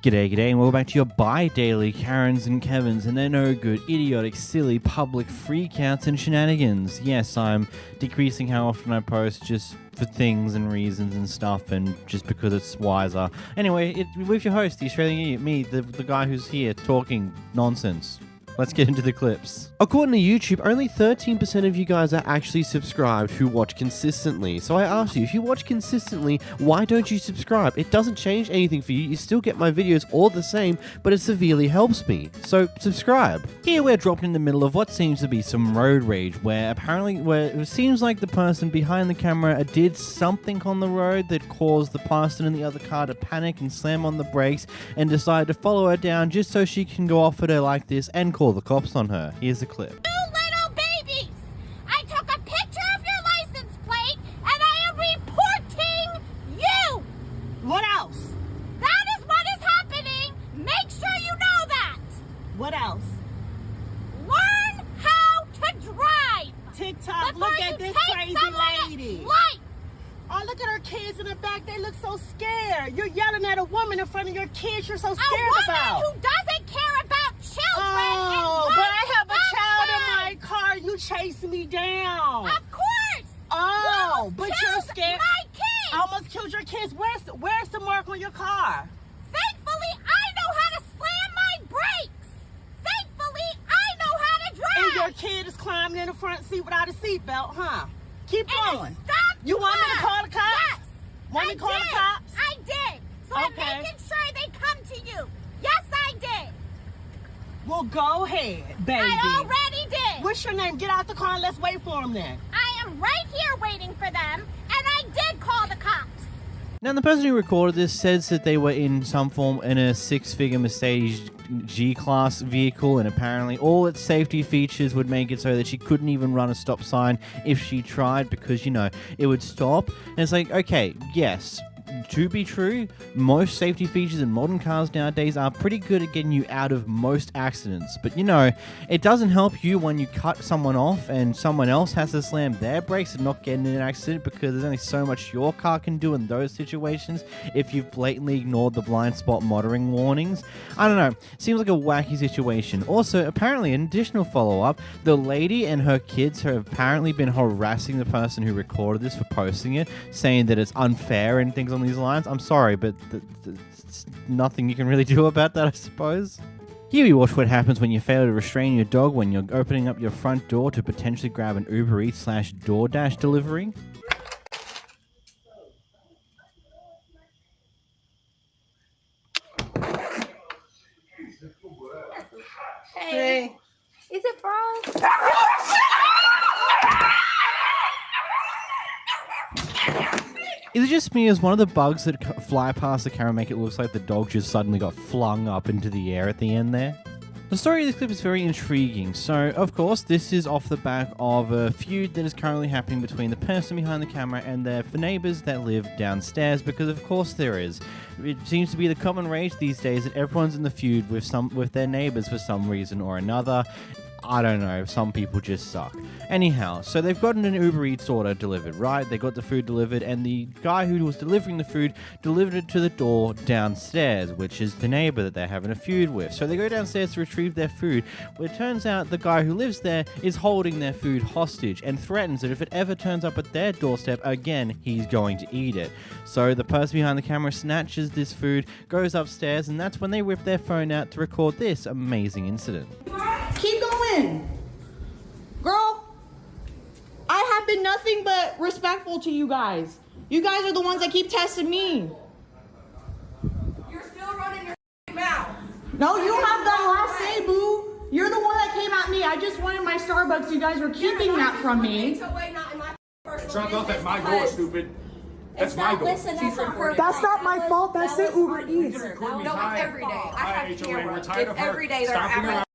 G'day, and welcome back to your bi-daily Karens and Kevins and their no-good, idiotic, silly, public freakouts and shenanigans. Yes, I'm decreasing how often I post just for things and reasons and stuff and just because it's wiser. Anyway, with your host, the Australian idiot, me, the guy who's here talking nonsense. Let's get into the clips. According to YouTube, only 13% of you guys are actually subscribed who watch consistently. So I ask you, if you watch consistently, why don't you subscribe? It doesn't change anything for you. You still get my videos all the same, but it severely helps me. So subscribe. Here we're dropped in the middle of what seems to be some road rage, where it seems like the person behind the camera did something on the road that caused the person in the other car to panic and slam on the brakes and decide to follow her down just so she can go off at her like this and call the cops on her. Here's the clip. You little babies! I took a picture of your license plate and I am reporting you! What else? That is what is happening! Make sure you know that! What else? Learn how to drive! TikTok, Before look at you this take crazy someone's lady. life. Oh, look at her kids in the back. They look so scared. You're yelling at a woman in front of your kids you're so scared about. A woman who doesn't care about children Oh, and but I have a child in outside. my car. You chasing me down. Of course! Oh, You but you're killed scared. my kids! I almost killed your kids. Where's the mark on your car? Thankfully, I know how to slam my brakes! Thankfully, I know how to drive! And your kid is climbing in the front seat without a seatbelt, huh? Keep going. Stop! You want me to call the cops? Yes! Want me to call the cops? I did! So I'm making sure they come to you! Yes, I did! Well, go ahead, baby. I already did! What's your name? Get out the car and let's wait for him then. I am right here waiting for them, and I did call the cops! Now, the person who recorded this says that they were in some form in a six-figure Mercedes G-Class vehicle, and apparently all its safety features would make it so that she couldn't even run a stop sign if she tried because, you know, it would stop. And it's like, okay, yes, to be true, most safety features in modern cars nowadays are pretty good at getting you out of most accidents. But, you know, it doesn't help you when you cut someone off and someone else has to slam their brakes and not get in an accident because there's only so much your car can do in those situations if you've blatantly ignored the blind spot monitoring warnings. I don't know. Seems like a wacky situation. Also, apparently, an additional follow-up, the lady and her kids have apparently been harassing the person who recorded this for posting it, saying that it's unfair and things on these lines. I'm sorry, but there's nothing you can really do about that, I suppose. Here we watch what happens when you fail to restrain your dog when you're opening up your front door to potentially grab an Uber Eats / DoorDash delivery. Hey. Is it bro? Is it just me as one of the bugs that fly past the camera make it look like the dog just suddenly got flung up into the air at the end there? The story of this clip is very intriguing. So, of course, this is off the back of a feud that is currently happening between the person behind the camera and their neighbors that live downstairs, because of course there is. It seems to be the common rage these days that everyone's in the feud with their neighbors for some reason or another. I don't know, some people just suck. Anyhow, so they've gotten an Uber Eats order delivered, right? They got the food delivered, and the guy who was delivering the food delivered it to the door downstairs, which is the neighbor that they're having a feud with. So they go downstairs to retrieve their food, but it turns out the guy who lives there is holding their food hostage and threatens that if it ever turns up at their doorstep again, he's going to eat it. So the person behind the camera snatches this food, goes upstairs, and that's when they whip their phone out to record this amazing incident. Keep going. Girl, I have been nothing but respectful to you guys. You guys are the ones that keep testing me. You're still running your mouth. No, you have the last say, boo. You're the one that came at me. I just wanted my Starbucks. You guys were keeping that from me. Drop off at my door, stupid. That's my door. Listen, that's not her That's not my fault. That's it, Uber Eats. No, it's every day. I have cameras. It's every day. They're Stopping every around.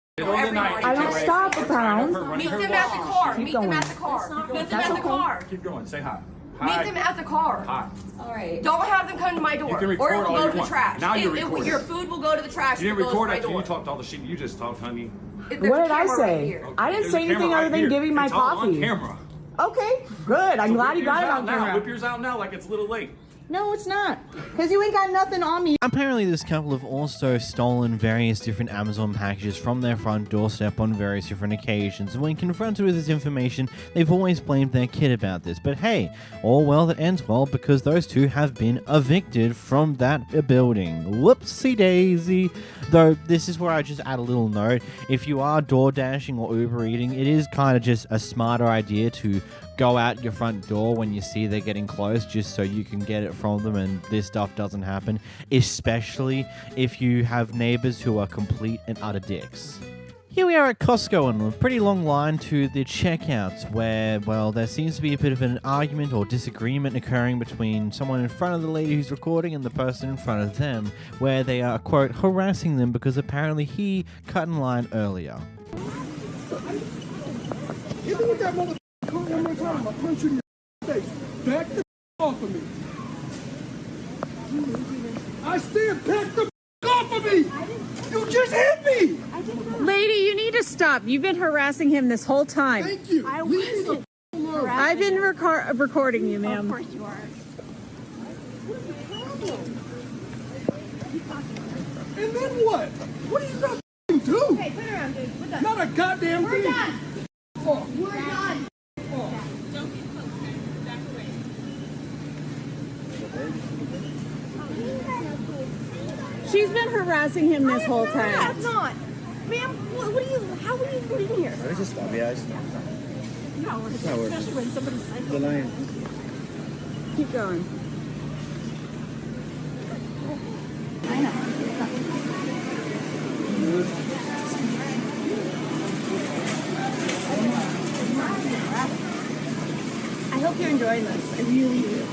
I don't stop a pound. Meet them at the car. Meet them going. at the car. Meet them at the car. Keep going. Say hi. Meet them at the car. Hi. All right. Don't have them come to my door. You can Or record it will all go you to the want. trash. Now you're recording. Your food will go to the trash. You if didn't it goes record to my after you door. talked all the shit you just talked, honey. There's What a did I camera say? right here. I didn't There's say a anything camera other right than here. giving my It's all coffee. on camera. Okay, good. I'm So glad whip you got yours it out on now. camera. Whip yours out now like it's a little late. No, it's not. Because you ain't got nothing on me. Apparently, this couple have also stolen various different Amazon packages from their front doorstep on various different occasions, and when confronted with this information, they've always blamed their kid about this. But hey, all well that ends well, because those two have been evicted from that building. Whoopsie daisy. Though, this is where I just add a little note. If you are door dashing or Uber eating, it is kind of just a smarter idea to go out your front door when you see they're getting close, just so you can get it from them and this stuff doesn't happen, especially if you have neighbors who are complete and utter dicks. Here we are at Costco and a pretty long line to the checkouts where, well, there seems to be a bit of an argument or disagreement occurring between someone in front of the lady who's recording and the person in front of them, where they are, quote, harassing them because apparently he cut in line earlier. Hit me with that motherfucker one more time. I'll punch you in your face. Back the off of me. I said back the off of me. You just hit me. Lady, you need to stop. You've been harassing him this whole time. Thank you. I Leave me wasn't the alone. I've been recording you, ma'am. Of course you are. And then what? What are you gonna do? Hey, turn around, dude. We're done. Not a goddamn We're thing. done. Oh, We're done. She's been harassing him this whole time. That's not. Ma'am, what are you, how are you in here? I just stop, yeah. No, especially when somebody's psycho. The line. Keep going. I know. I hope you're enjoying this. I really do.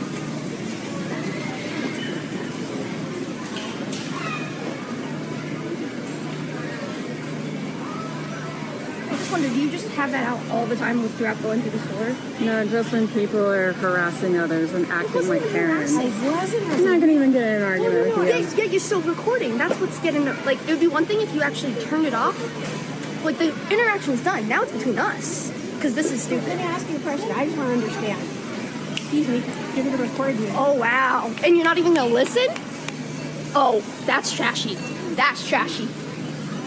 I just wonder, do you just have that out all the time throughout going to the store? No, just when people are harassing others and acting like Karens. I wasn't. I'm not gonna even get in an argument with you. Yeah, you're still recording. That's what's getting, like, it would be one thing if you actually turned it off. Like, the interaction's done. Now it's between us. Because this is Let stupid. me ask you a question. I just want to understand. Excuse me. You're going to record you. Oh, wow. And you're not even going to listen? Oh, that's trashy. That's trashy.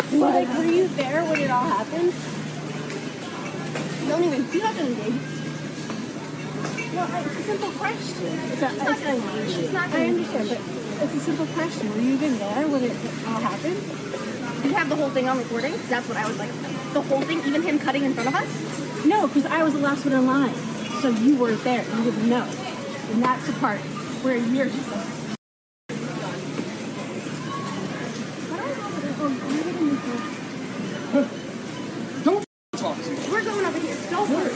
So, like, were you there when it all happened? Don't even, you have to engage. No, it's a simple question. It's not gonna engage. She's not gonna I understand, but it's a simple question. Were you even there when it all happened? You have the whole thing on recording? 'Cause that's what I would like. The whole thing, even him cutting in front of us? No, because I was the last one in line. So you weren't there. You didn't know. And that's the part where you're just like... don't talk to me. We're going over here. Don't worry.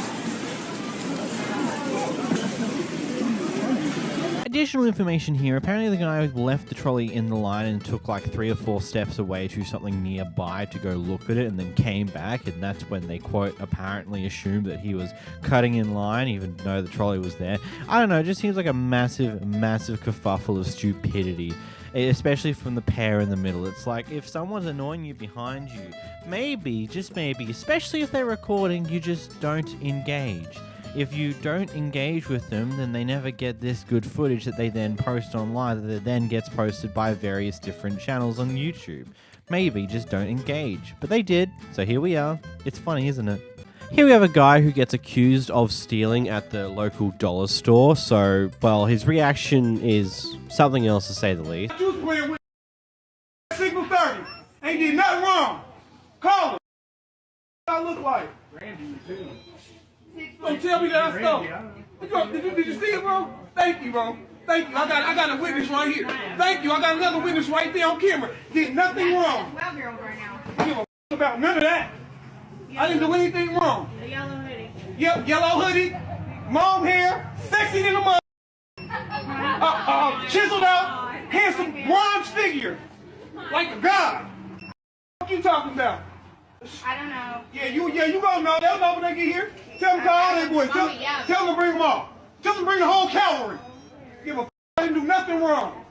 Additional information here. Apparently the guy left the trolley in the line and took like 3 or 4 steps away to something nearby to go look at it and then came back, and that's when they, quote, apparently assumed that he was cutting in line even though the trolley was there. I don't know, it just seems like a massive kerfuffle of stupidity, especially from the pair in the middle. It's like, if someone's annoying you behind you, maybe, just maybe, especially if they're recording, you just don't engage. If you don't engage with them, then they never get this good footage that they then post online, that then gets posted by various different channels on YouTube. Maybe just don't engage. But they did, so here we are. It's funny, isn't it? Here we have a guy who gets accused of stealing at the local dollar store, so, well, his reaction is something else to say the least. You was playing with signal 30. Ain't did nothing wrong. Call him. What I look like? Don't tell me that I stole. Did you see it, bro? Thank you, bro. Thank you. I got a witness right here. Thank you. I got another witness right there on camera. Did nothing wrong. 12-year-old right now. I give a about none of that. I didn't do anything wrong. The yellow hoodie. Yep, yellow hoodie, mom hair, sexy in the mud, chiseled out, handsome bronze figure, like a god. What you talking about? I don't know. Yeah, you gonna know. They'll know when they get here. Tell them to call all they boys. Tell them to bring them all. Tell them to bring the whole cavalry. Give a f***. I didn't do nothing wrong.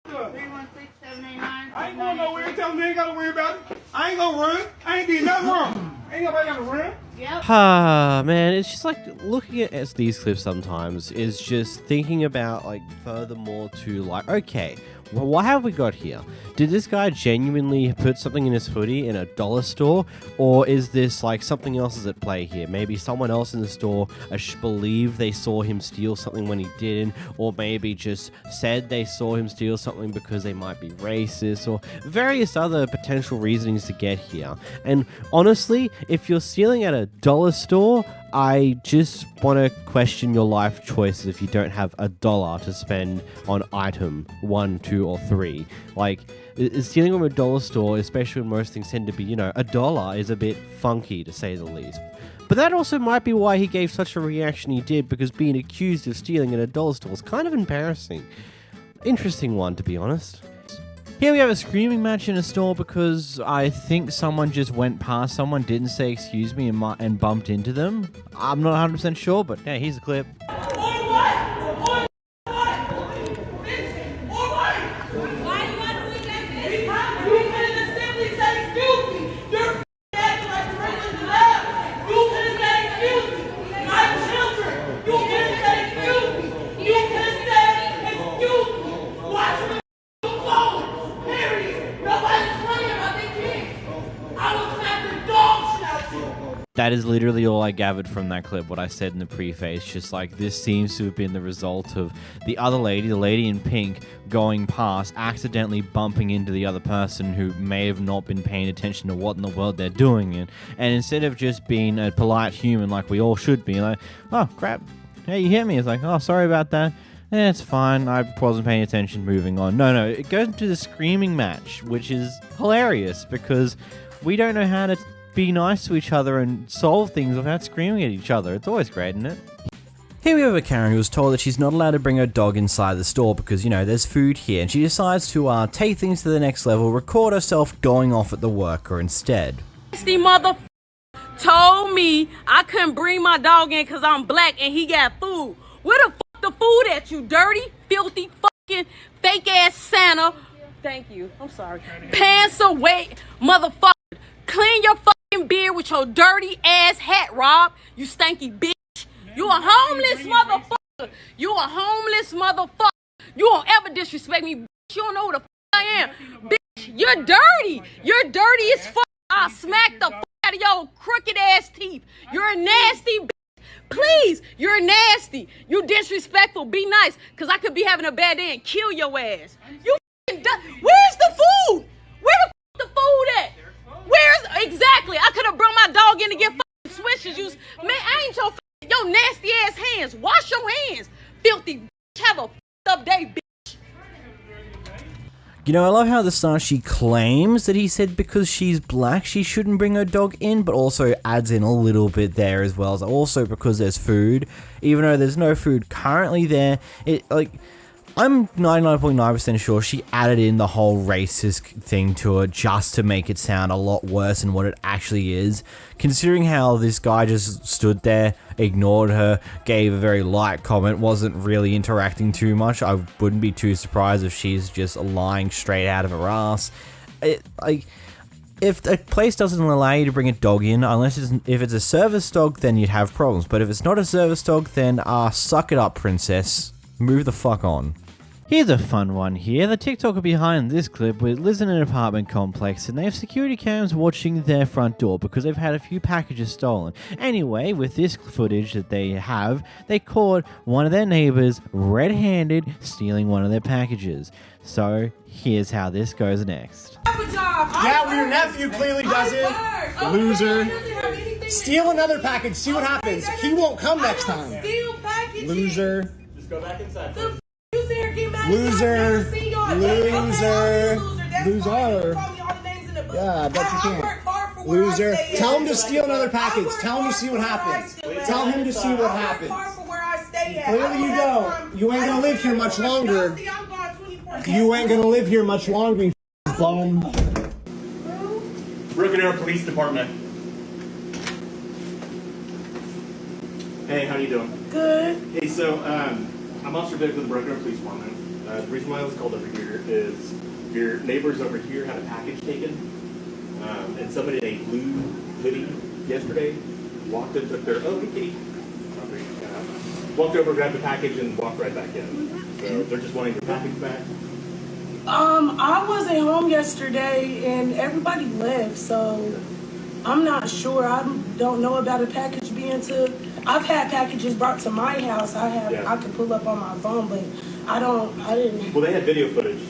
316-789. I ain't going nowhere. Tell them they ain't gotta worry about it. I ain't gonna run. I ain't did nothing wrong. Ain't nobody gotta run. Man, it's just like looking at these clips sometimes is just thinking about like furthermore to like, okay, well, what have we got here? Did this guy genuinely put something in his footy in a dollar store, or is this like something else is at play here? Maybe someone else in the store believed they saw him steal something when he didn't, or maybe just said they saw him steal something because they might be racist, or various other potential reasonings to get here. And honestly, if you're stealing at a dollar store, I just want to question your life choices if you don't have $1 to spend on item 1, 2, or 3. Like, stealing from a dollar store, especially when most things tend to be, $1 is a bit funky to say the least. But that also might be why he gave such a reaction he did, because being accused of stealing at a dollar store is kind of embarrassing. Interesting one, to be honest. Here we have a screaming match in a store because I think someone just went past someone, didn't say excuse me, and bumped into them. I'm not 100% sure, but yeah, here's a clip. That is literally all I gathered from that clip, what I said in the preface. Just like, this seems to have been the result of the other lady, the lady in pink, going past, accidentally bumping into the other person who may have not been paying attention to what in the world they're doing. And instead of just being a polite human like we all should be, like, oh, crap, hey, you hit me. It's like, oh, sorry about that. It's fine, I wasn't paying attention, moving on. No, it goes into the screaming match, which is hilarious because we don't know how to be nice to each other and solve things without screaming at each other. It's always great, isn't it? Here we have a Karen who was told that she's not allowed to bring her dog inside the store because, there's food here, and she decides to take things to the next level, record herself going off at the worker instead. Nasty mother told me I couldn't bring my dog in because I'm black and he got food. Where the fuck the food at, you dirty, filthy, fucking, fake-ass Santa? Thank you. I'm sorry. Pants away, motherfucker. Clean your fucking beard with your dirty ass hat, Rob. You stanky bitch. You a homeless motherfucker. You a homeless motherfucker. You don't ever disrespect me, bitch. You don't know who the fuck I am. Bitch, you're dirty. You're dirty as fuck. I'll smack the fuck out of your crooked ass teeth. You're a nasty bitch. Please, you're nasty. You disrespectful. Be nice, because I could be having a bad day and kill your ass. You fucking where's the food? Where the fuck the food at? Where's exactly? I could have brought my dog in to get fucking swishes. Man, I ain't your nasty ass hands. Wash your hands, filthy bitch. Have a fucked up day, bitch. I love how at the start she claims that he said because she's black she shouldn't bring her dog in, but also adds in a little bit there as well. So also because there's food, even though there's no food currently there, I'm 99.9% sure she added in the whole racist thing to it just to make it sound a lot worse than what it actually is. Considering how this guy just stood there, ignored her, gave a very light comment, wasn't really interacting too much, I wouldn't be too surprised if she's just lying straight out of her ass. If a place doesn't allow you to bring a dog in, if it's a service dog, then you'd have problems. But if it's not a service dog, then suck it up, princess. Move the fuck on. Here's a fun one here. The TikToker behind this clip lives in an apartment complex and they have security cams watching their front door because they've had a few packages stolen. Anyway, with this footage that they have, they caught one of their neighbors red-handed stealing one of their packages. So here's how this goes next. Yeah, well, your nephew clearly doesn't. Loser. Steal another package, see what happens. He won't come next time. Loser. Just go back inside. Loser. Loser. Yeah, I bet you can. Loser. Tell him to steal another package. Tell him to see what happens. Tell him to see what happens. Clearly you don't. You ain't gonna live here much longer. You ain't gonna live here much longer, you bum. Broken Arrow Police Department. Hey, how you doing? Good. Hey, so, I'm Officer Vic with the Broken Arrow Police Department. The reason why I was called over here is your neighbors over here had a package taken, and somebody in a blue hoodie yesterday walked and took their, oh, hey, kitty. Walked over, grabbed the package, and walked right back in. So they're just wanting their package back. I wasn't home yesterday and everybody left, so I'm not sure. I don't know about a package being took. I've had packages brought to my house. I could pull up on my phone, but I didn't. Well, they had video footage,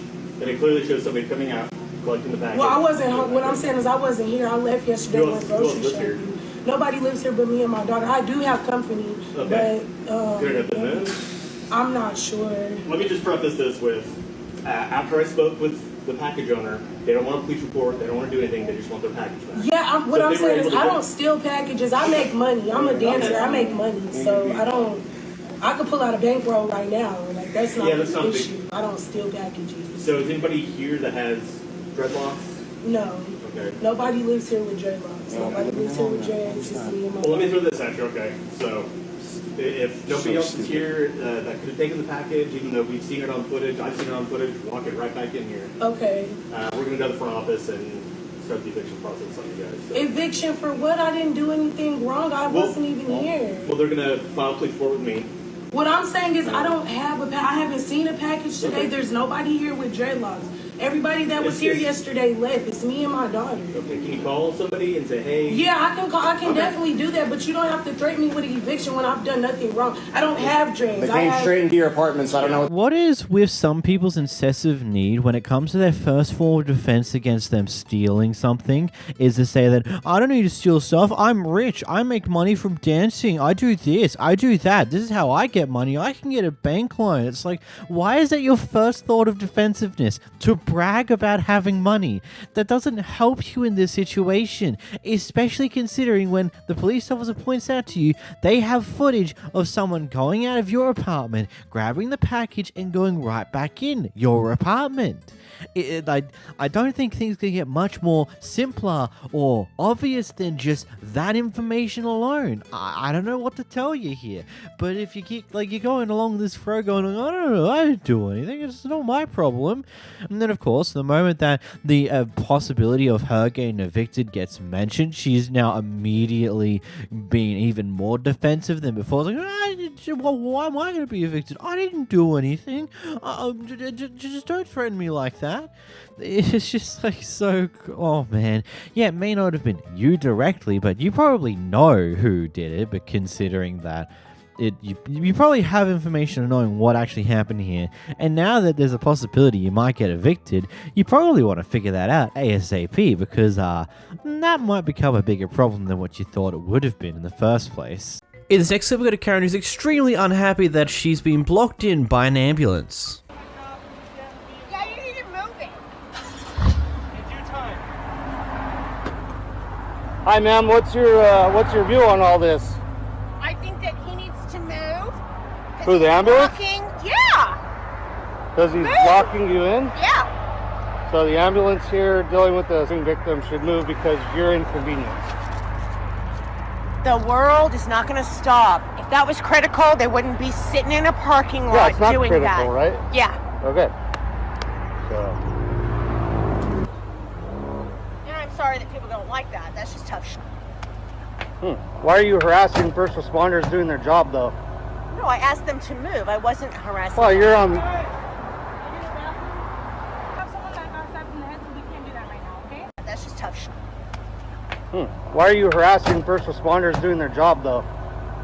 and it clearly shows somebody coming out, collecting the package. Well, I wasn't home. What I'm saying is I wasn't here. I left yesterday and went grocery shopping. Nobody lives here but me and my daughter. I do have company, but I'm not sure. Let me just preface this with, after I spoke with the package owner, they don't want a police report, they don't want to do anything, they just want their package back. Yeah, what I'm saying is I don't steal packages. I make money. I'm a dancer. I make money, so I could pull out a bankroll right now. Like that's not the issue. I don't steal packages. So is anybody here that has dreadlocks? No. Okay. Nobody lives here with dreadlocks. Nobody lives here with dreads. Just me and my Well, let me throw this at you. Okay, so if nobody else is here that could have taken the package, even though we've seen it on footage, I've seen it on footage, walk it right back in here. Okay. We're going to go to the front office and start the eviction process on you guys. So. Eviction for what? I didn't do anything wrong. I wasn't even here. Well, they're going to file a police report with me. What I'm saying is I don't have I haven't seen a package today. Okay. There's nobody here with dreadlocks. Everybody that was here yesterday left. It's me and my daughter. Okay, can you call somebody and say, hey? Yeah, I can call. I can definitely do that, but you don't have to threaten me with an eviction when I've done nothing wrong. I don't have dreads. They came straight into your apartment, so I don't know. What is with some people's excessive need when it comes to their first form of defense against them stealing something is to say that, I don't need to steal stuff, I'm rich, I make money from dancing, I do this, I do that, this is how I get money, I can get a bank loan. It's like, why is that your first thought of defensiveness? To brag about having money. That doesn't help you in this situation, especially considering when the police officer points out to you they have footage of someone going out of your apartment, grabbing the package and going right back in your apartment. I don't think things can get much more simpler or obvious than just that information alone. I don't know what to tell you here, but if you keep you're going along this road going, I don't know, I didn't do anything, it's not my problem. And then of course the moment that the possibility of her getting evicted gets mentioned, she's now immediately being even more defensive than before. It's like, why am I going to be evicted? I didn't do anything. Just don't threaten me like that. It's just like so. Oh man, yeah, it may not have been you directly, but you probably know who did it. But considering that you probably have information on knowing what actually happened here, and now that there's a possibility you might get evicted, you probably want to figure that out ASAP, because that might become a bigger problem than what you thought it would have been in the first place. In this next clip, we got a Karen who's extremely unhappy that she's been blocked in by an ambulance. Yeah, you need to move it. Hi, ma'am. What's your view on all this? I think that he needs to move. Who, the ambulance? Yeah. Because he's locking you in? Yeah. So the ambulance here dealing with the victim should move because you're inconvenienced. The world is not going to stop. If that was critical, they wouldn't be sitting in a parking lot it's not doing critical, that. Right? Yeah. Okay. So. And I'm sorry that people don't like that. That's just tough shit. Why are you harassing first responders doing their job, though? No, I asked them to move. I wasn't harassing Well, you're on. That's just tough shit. Why are you harassing first responders doing their job, though?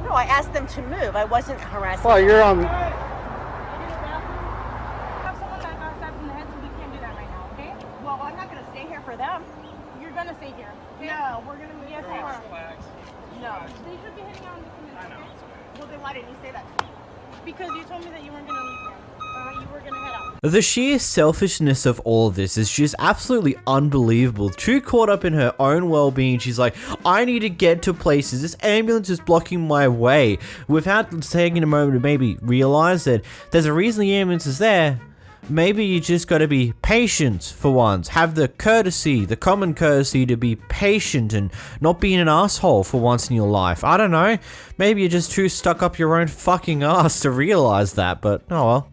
No, I asked them to move. I wasn't harassing Well, you're on. Well, I'm not going to stay here for them. You're going to stay here. No, we're going to move. Yes, they are. No. They should be hitting on this minute. I know. Well, then why didn't you say that to me? Because you told me that you weren't going to leave here. You were going to head out. The sheer selfishness of all of this is just absolutely unbelievable. Too caught up in her own well-being, she's like, I need to get to places. This ambulance is blocking my way. Without taking a moment to maybe realize that there's a reason the ambulance is there. Maybe you just gotta be patient for once. Have the courtesy, the common courtesy to be patient and not being an asshole for once in your life. I don't know. Maybe you're just too stuck up your own fucking ass to realize that, but oh well.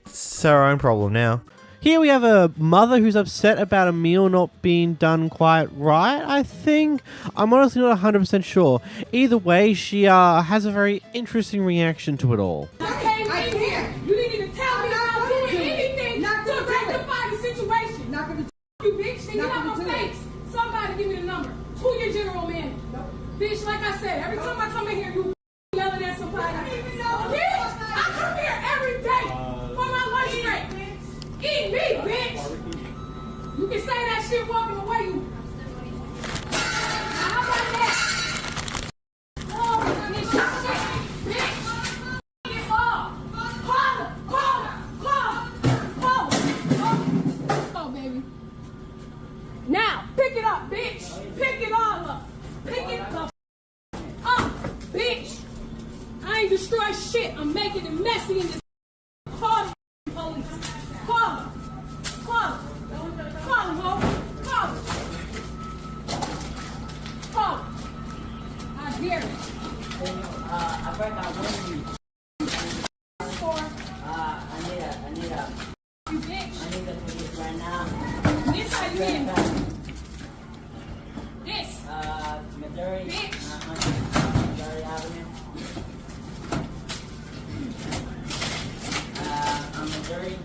It's her own problem now. Here we have a mother who's upset about a meal not being done quite right, I think. I'm honestly not 100% sure. Either way, she has a very interesting reaction to it all. I can't. You didn't even tell me I'm doing anything to rectify the situation. Not gonna you, bitch. Then you have my face. Somebody give me the number. Who your general manager? Bitch, like I said, every time I come in here, you yelling at somebody. Bitch, I come here every day for my lunch break. Eat me, bitch. You can say that shit walking away. You. How about that? Oh, this shit, bitch. Get off. Call. Let's go, baby. Now, pick it up, bitch. Pick it all up. Pick it the up, bitch. I ain't destroy shit. I'm making it messy in this. Call the police. Call them. Call them. Call them, ho. Call them. Call them. I dare it. You bitch. I need the police right now. This how you in. This. Missouri. Bitch. Missouri Avenue. Missouri.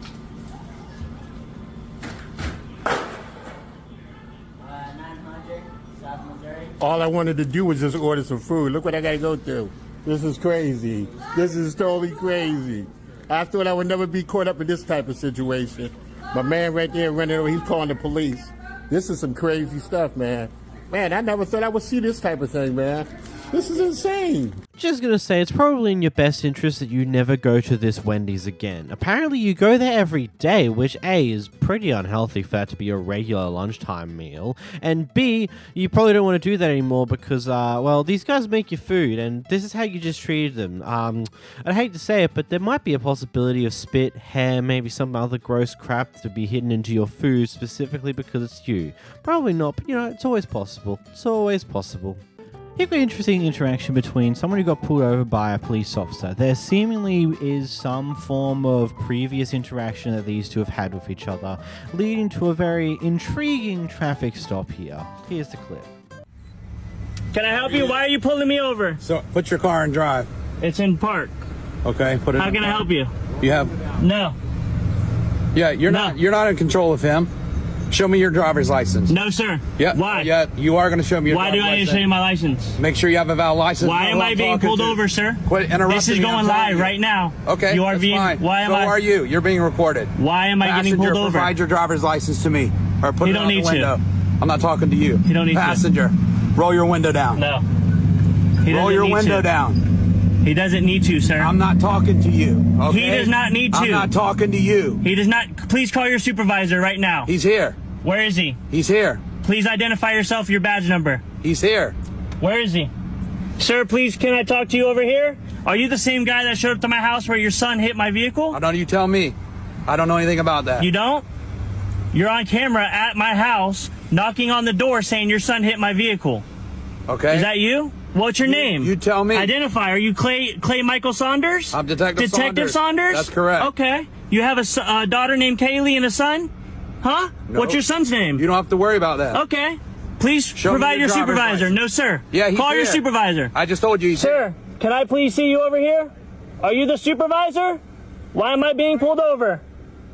900 South Missouri. All I wanted to do was just order some food. Look what I gotta go through. This is crazy. This is totally crazy. I thought I would never be caught up in this type of situation. My man right there running over, he's calling the police. This is some crazy stuff, man. Man, I never thought I would see this type of thing, man. This is insane. Just gonna say, it's probably in your best interest that you never go to this Wendy's again. Apparently you go there every day, which A, is pretty unhealthy for that to be a regular lunchtime meal, and B, you probably don't want to do that anymore because, well, these guys make your food, and this is how you just treated them. I'd hate to say it, but there might be a possibility of spit, hair, maybe some other gross crap to be hidden into your food specifically because it's you. Probably not, but you know, it's always possible. It's always possible. Here's an interesting interaction between someone who got pulled over by a police officer. There seemingly is some form of previous interaction that these two have had with each other, leading to a very intriguing traffic stop here. Here's the clip. Can I help you? Why are you pulling me over? So, put your car in drive. It's in park. Okay, put it How in can I park. help you? You have? No. Yeah, you're not in control of him. Show me your driver's license. No, sir. Yeah. Why? Yeah, you are going to show me your Why driver's do I need to show you my license? Make sure you have a valid license. Why am I being pulled over, sir? Quit interrupting This is me, I'm going telling live you. right now. Okay, you are that's being. fine. Why am so I? are you? You're being recorded. Why am I getting pulled over? Provide your driver's license to me, or put You it don't on the need to. window. I'm not talking to you. You don't need Passenger, roll your window down. No. Roll your window down. He doesn't need to, sir. I'm not talking to you. Okay? He does not need to. I'm not talking to you. He does not. Please call your supervisor right now. He's here. Where is he? He's here. Please identify yourself, your badge number. He's here. Where is he? Sir, please, can I talk to you over here? Are you the same guy that showed up to my house where your son hit my vehicle? I don't know, you tell me. I don't know anything about that. You don't? You're on camera at my house, knocking on the door saying your son hit my vehicle. Okay. Is that you? What's your name? You tell me. Identify. Are you Clay Michael Saunders? I'm Detective Saunders. That's correct. Okay. You have a daughter named Kaylee and a son? Huh? No. What's your son's name? You don't have to worry about that. Okay. Please Show me provide your driver's supervisor. license. No, sir. Yeah, he's Call here. your supervisor. I just told you he's Sir, can I please see you over here? Are you the supervisor? Why am I being pulled over?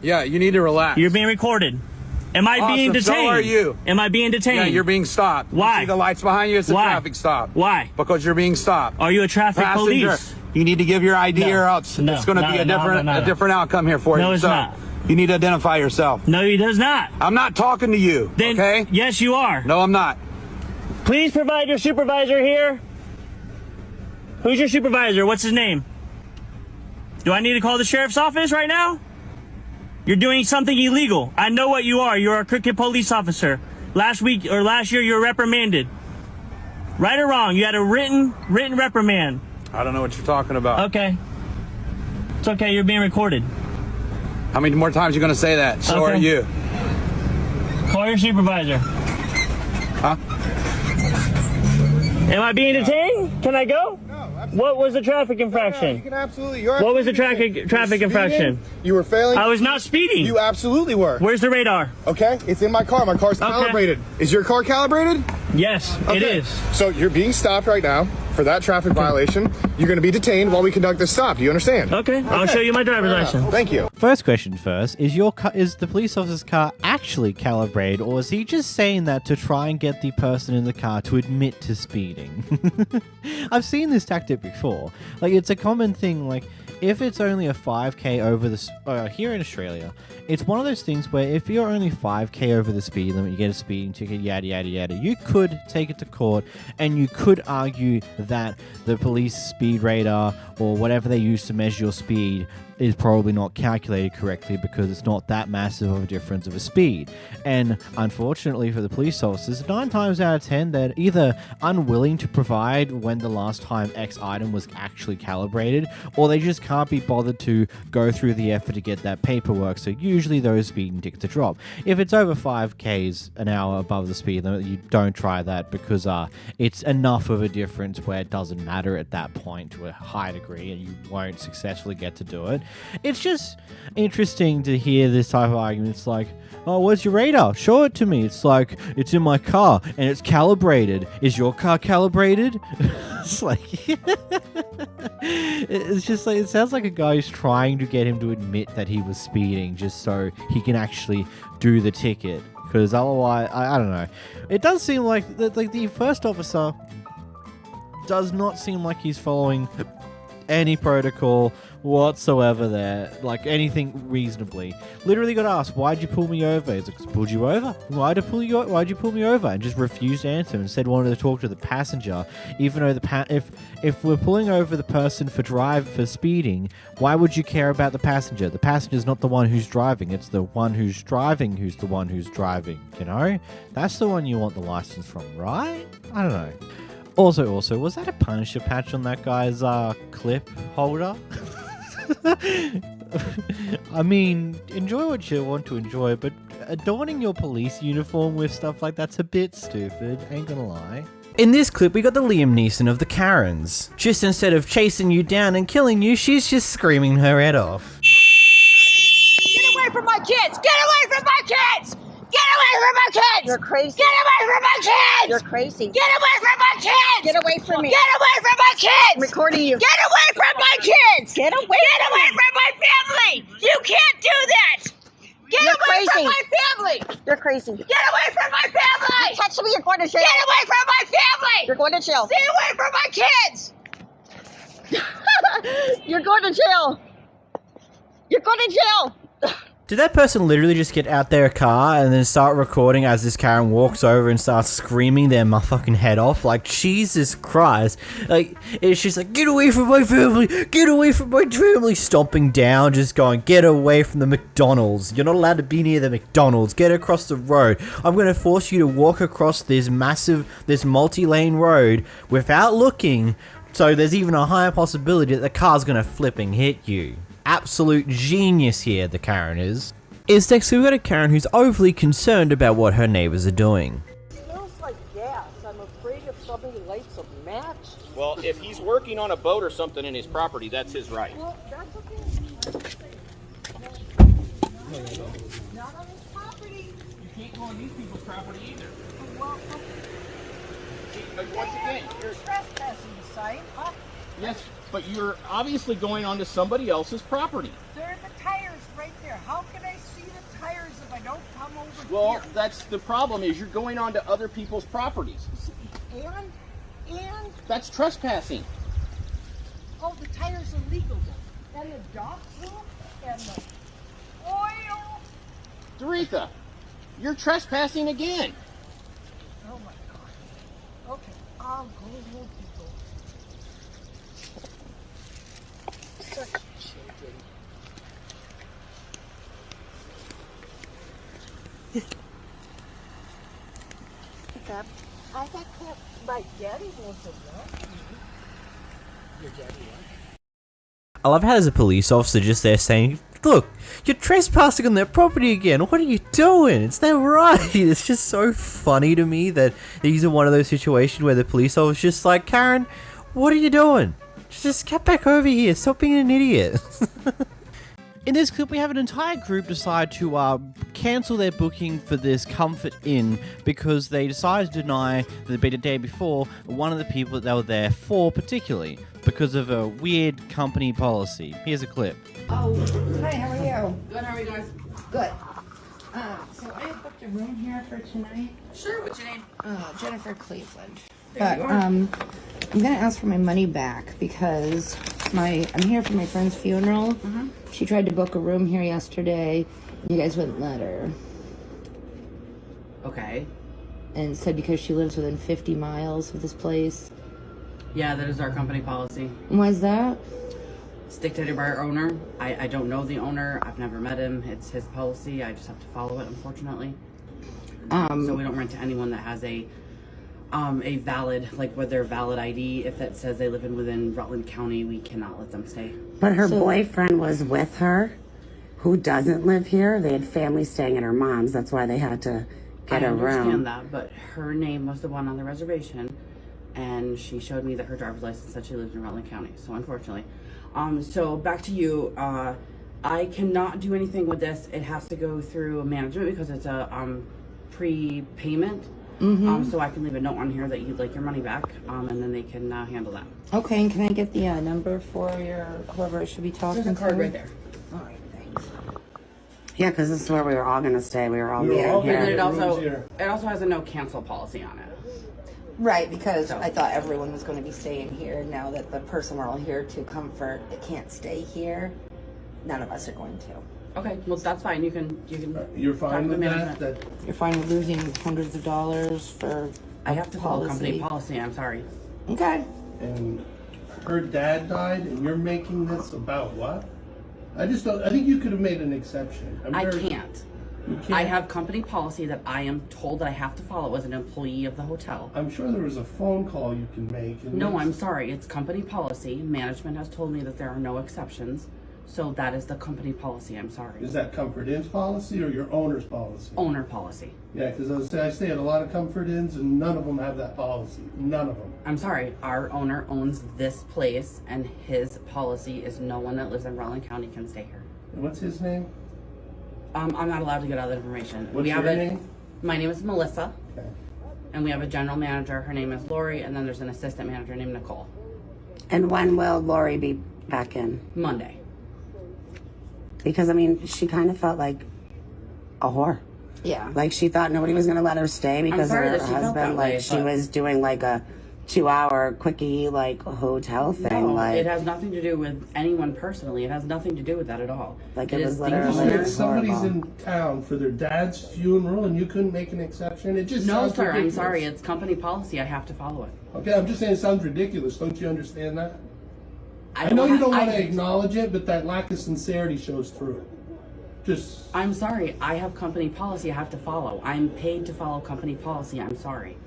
Yeah, you need to relax. You're being recorded. Am I being detained? So are you. Am I being detained? Yeah, you're being stopped. Why? You see the lights behind you? It's a Why? traffic stop. Why? Because you're being stopped. Are you a traffic Passenger, police? you need to give your ID No. or else No. it's going to No, be a no, no. different outcome here for you. No, it's not. You need to identify yourself. No, he does not. I'm not talking to you. Then, okay? Yes, you are. No, I'm not. Please provide your supervisor here. Who's your supervisor? What's his name? Do I need to call the sheriff's office right now? You're doing something illegal. I know what you are. You're a crooked police officer. Last year, you were reprimanded. Right or wrong? You had a written reprimand. I don't know what you're talking about. Okay. It's okay. You're being recorded. How many more times are you going to say that? So Okay. are you. Call your supervisor. Huh? Am I being detained? Can I go? No, stopped. What was the traffic infraction? No, you can absolutely. What was the traffic infraction? You were failing. I was not speeding. You absolutely were. Where's the radar? Okay, it's in my car. My car's calibrated. Is your car calibrated? Yes, it is. So you're being stopped right now for that traffic violation. You're going to be detained while we conduct this stop. Do you understand? Okay, I'll show you my driver's license. Thank you. First question first, is the police officer's car actually calibrated, or is he just saying that to try and get the person in the car to admit to speeding? I've seen this tactic before. Like, it's a common thing, like, if it's only a 5k over the here in Australia, it's one of those things where if you're only 5k over the speed limit, you get a speeding ticket, yada yada yada, you could take it to court and you could argue that the police speed radar or whatever they use to measure your speed is probably not calculated correctly because it's not that massive of a difference of a speed. And unfortunately for the police officers, 9 times out of 10, they're either unwilling to provide when the last time X item was actually calibrated, or they just can't be bothered to go through the effort to get that paperwork, so usually those speeding tickets are dropped. If it's over 5k's an hour above the speed limit, you don't try that because it's enough of a difference where it doesn't matter at that point to a high degree and you won't successfully get to do it. It's just interesting to hear this type of argument. It's like, oh, where's your radar? Show it to me. It's like, it's in my car and it's calibrated. Is your car calibrated? It's like, it's just like, it sounds like a guy who's trying to get him to admit that he was speeding just so he can actually do the ticket. Because otherwise, I don't know. It does seem like the first officer does not seem like he's following any protocol whatsoever there, like anything reasonably. Literally got asked, why'd you pull me over? He's like, pulled you over? Why'd you pull me over? And just refused to answer and said wanted to talk to the passenger, even though if we're pulling over the person for speeding, why would you care about the passenger? The passenger's not the one who's driving, it's the one who's driving who's the one who's driving, you know? That's the one you want the license from, right? I don't know. Also, was that a Punisher patch on that guy's clip holder? I mean, enjoy what you want to enjoy, but adorning your police uniform with stuff like that's a bit stupid, ain't gonna lie. In this clip, we got the Liam Neeson of the Karens. Just instead of chasing you down and killing you, she's just screaming her head off. Get away from my kids! Get away from my kids! Get away from my kids! You're crazy. Get away from my kids! You're crazy. Get away from my kids! Get away from me. Get away from my kids! I'm recording you. Get away from my kids! Get away. Get away from my family! You can't do that! Get You're away crazy. from my family! You're crazy. Get away from my family! You touch me, you're going to jail. Get away from my family! You're going to jail. Stay away from my kids! You're going to jail. You're going to jail. Did that person literally just get out their car and then start recording as this Karen walks over and starts screaming their motherfucking head off? Like, Jesus Christ. Like, it's just like, get away from my family! Get away from my family! Stomping down, just going, get away from the McDonald's. You're not allowed to be near the McDonald's. Get across the road. I'm going to force you to walk across this multi-lane road without looking, so there's even a higher possibility that the car's going to flipping hit you. Absolute genius here, the Karen is. Next, we've got a Karen who's overly concerned about what her neighbors are doing. It smells like gas. I'm afraid if somebody lights a match. Well, if he's working on a boat or something in his property, that's his right. Well, that's okay. Not on his property. You can't go on these people's property either. Well, Once again, you're trespassing, sign up. Yes, but you're obviously going onto somebody else's property. There are the tires right there. How can I see the tires if I don't come over Well, here? that's the problem, is you're going onto other people's properties. And? That's trespassing. Oh, the tires are legal then. And the dog poop and the oil. Doretha, you're trespassing again. Oh my God. Okay, I'll go look people. Such children. I got caught. My daddy wants to walk me. Your daddy what? I love how there's a police officer just there saying, look, you're trespassing on their property again. What are you doing? It's their right. It's just so funny to me that these are one of those situations where the police officer's just like, Karen, what are you doing? Just get back over here. Stop being an idiot. In this clip, we have an entire group decide to cancel their booking for this Comfort Inn because they decided to deny that they'd been a day before one of the people that they were there for, particularly because of a weird company policy. Here's a clip. Oh, hi, how are you? Good, how are you guys? Good. So I have booked a room here for tonight. Sure, what's your name? Jennifer Cleveland. There you But are. I'm gonna ask for my money back because I'm here for my friend's funeral. She tried to book a room here yesterday. You guys wouldn't let her. Okay. And said because she lives within 50 miles of this place. Yeah, that is our company policy. And why is that? It's dictated by our owner. I don't know the owner. I've never met him. It's his policy. I just have to follow it, unfortunately. So we don't rent to anyone that has a valid, like with their valid ID. If it says they live within Rutland County, we cannot let them stay. But her boyfriend was with her, who doesn't live here. They had family staying at her mom's. That's why they had to get a room. I understand that, but her name was the one on the reservation, and she showed me that her driver's license said she lived in Rutland County. So unfortunately, so back to you. I cannot do anything with this. It has to go through management because it's a prepayment. So I can leave a note on here that you'd like your money back, and then they can handle that. Okay, and can I get the number for your whoever I should be talking to? There's a card right there. All right, thanks. Yeah, because this is where we were all going to stay. We were all meeting And here. then it also has a no cancel policy on it. Right, because I thought everyone was going to be staying here. Now that the person we're all here to comfort can't stay here, none of us are going to. Okay, well that's fine. You can. You're talk fine to with management. that? You're fine with losing hundreds of dollars for I have to follow company policy. I'm sorry. Okay. And her dad died, and you're making this about what? I just don't. I think you could have made an exception. I can't. I have company policy that I am told that I have to follow as an employee of the hotel. I'm sure there was a phone call you can make. No, I'm sorry. It's company policy. Management has told me that there are no exceptions. So that is the company policy. I'm sorry. Is that Comfort Inn's policy or your owner's policy? Owner policy. Yeah, because I stay at a lot of Comfort Inns and none of them have that policy. None of them. I'm sorry. Our owner owns this place, and his policy is no one that lives in Rutland County can stay here. And what's his name? I'm not allowed to get all that information. What's your name? My name is Melissa. Okay. And we have a general manager. Her name is Lori, and then there's an assistant manager named Nicole. And when will Lori be back in? Monday. Because, I mean, she kind of felt like a whore. Yeah. Like, she thought nobody was going to let her stay because sorry her that she felt husband, that way, like, she but- was doing, like, a 2-hour quickie, like, hotel thing. No, like, it has nothing to do with anyone personally. It has nothing to do with that at all. Like, it it was is literally things If that- somebody's in town for their dad's funeral and you couldn't make an exception, it just No, sounds sir. I'm ridiculous. sorry. It's company policy. I have to follow it. Okay, I'm just saying it sounds ridiculous. Don't you understand that? I know you don't want to acknowledge it, but that lack of sincerity shows through. Just. I'm sorry. I have company policy I have to follow. I'm paid to follow company policy. I'm sorry.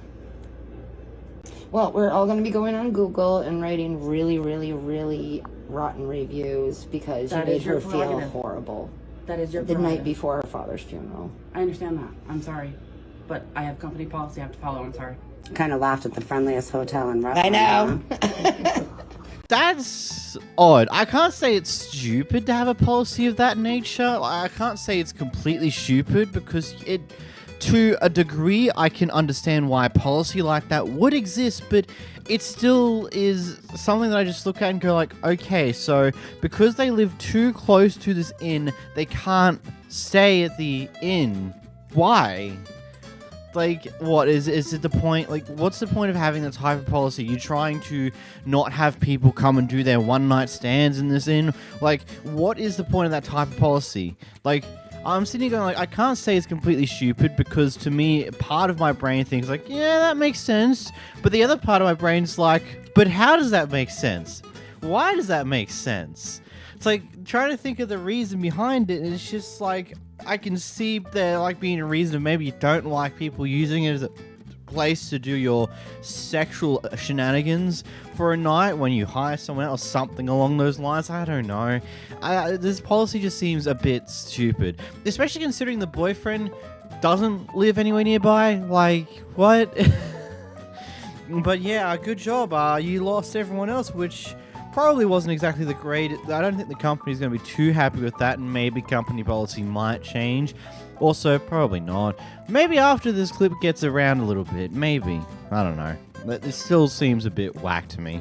Well, we're all going to be going on Google and writing really, really, really rotten reviews because That you is made your her feel prerogative. horrible. That is your The night prerogative. before her father's funeral. I understand that. I'm sorry. But I have company policy I have to follow. I'm sorry. kind of laughed at the friendliest hotel in Rutland. I know. That's odd. I can't say it's stupid to have a policy of that nature. I can't say it's completely stupid because it, to a degree, I can understand why a policy like that would exist, but it still is something that I just look at and go like, okay, so because they live too close to this inn, they can't stay at the inn. Why? Like, what is it the point? Like, what's the point of having that type of policy? You're trying to not have people come and do their one-night stands in this inn? Like, what is the point of that type of policy? Like, I'm sitting here going, like, I can't say it's completely stupid because to me, part of my brain thinks, like, yeah, that makes sense. But the other part of my brain's like, but how does that make sense? Why does that make sense? It's like, trying to think of the reason behind it, and it's just like, I can see there like being a reason of maybe you don't like people using it as a place to do your sexual shenanigans for a night when you hire someone else, something along those lines. I don't know. This policy just seems a bit stupid, especially considering the boyfriend doesn't live anywhere nearby. Like, what? But yeah, good job. You lost everyone else, which probably wasn't exactly the greatest. I don't think the company's going to be too happy with that, and maybe company policy might change. Also, probably not. Maybe after this clip gets around a little bit, maybe. I don't know. But it still seems a bit whack to me.